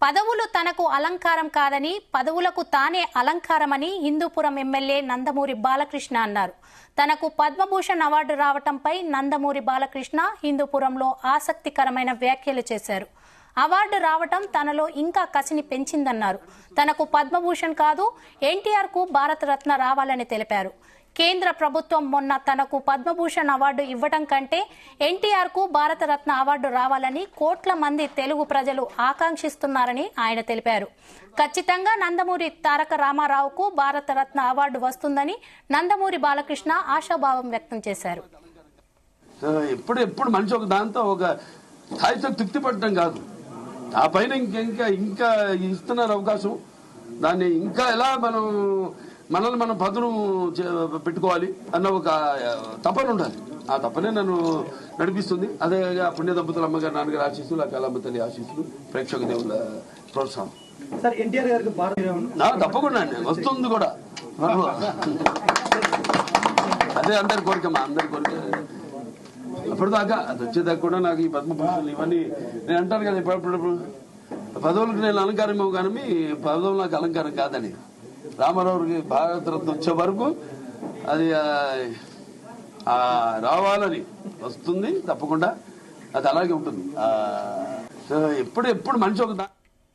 పదవులు తనకు అలంకారం కాదని పదవులకు తానే అలంకారమని హిందూపురం ఎమ్మెల్యే నందమూరి బాలకృష్ణ అన్నారు. తనకు పద్మభూషణ్ అవార్డు రావటంపై నందమూరి బాలకృష్ణ హిందూపురంలో ఆసక్తికరమైన వ్యాఖ్యలు చేశారు. అవార్డు రావటం తనలో ఇంకా కసిని పెంచిందన్నారు. తనకు పద్మభూషణ్ కాదు, ఎన్టీఆర్ కు భారతరత్న రావాలని తెలిపారు. కేంద్ర ప్రభుత్వం మొన్న తనకు పద్మభూషణ్ అవార్డు ఇవ్వడం కంటే ఎన్టీఆర్ కు భారతరత్న అవార్డు రావాలని కోట్ల మంది తెలుగు ప్రజలు ఆకాంక్షిస్తున్నారని ఆయన తెలిపారు. ఖచ్చితంగా నందమూరి తారక రామారావుకు భారతరత్న అవార్డు వస్తుందని నందమూరి బాలకృష్ణ ఆశాభావం వ్యక్తం చేశారు. ఎప్పుడు మనిషి ఒక దాంతో ఒక స్థాయితో తృప్తి పడటం కాదు, ఆ పైన ఇంకా ఇస్తున్నారు అవకాశం. దాన్ని ఇంకా ఎలా మనల్ని మనం పదును పెట్టుకోవాలి అన్న ఒక తపన ఉండాలి. ఆ తపనే నన్ను నడిపిస్తుంది. అదే పుణ్య దంపతుల అమ్మగారు నాన్నగారి ఆశీస్సులు, ఆ కళమ్మ తల్లి ఆశీస్సులు, ప్రేక్షక దేవుల ప్రోత్సాహం. తప్పకుండా అండి వస్తుంది కూడా. అదే అందరి కోరికమ్మా, అందరి కోరిక. అప్పటిదాకా అది వచ్చేదాకా కూడా నాకు ఈ పద్మభూషణ్ ఇవన్నీ నేను అంటాను కదా, ఇప్పుడు పదవులకు నేను అలంకారం ఇవ్వవు కానీ పదవులు నాకు అలంకారం కాదని. రామారావుకి భారతరత్న వచ్చే వరకు అది రావాలని వస్తుంది తప్పకుండా. అది అలాగే ఉంటుంది. ఎప్పుడు మనిషి ఒక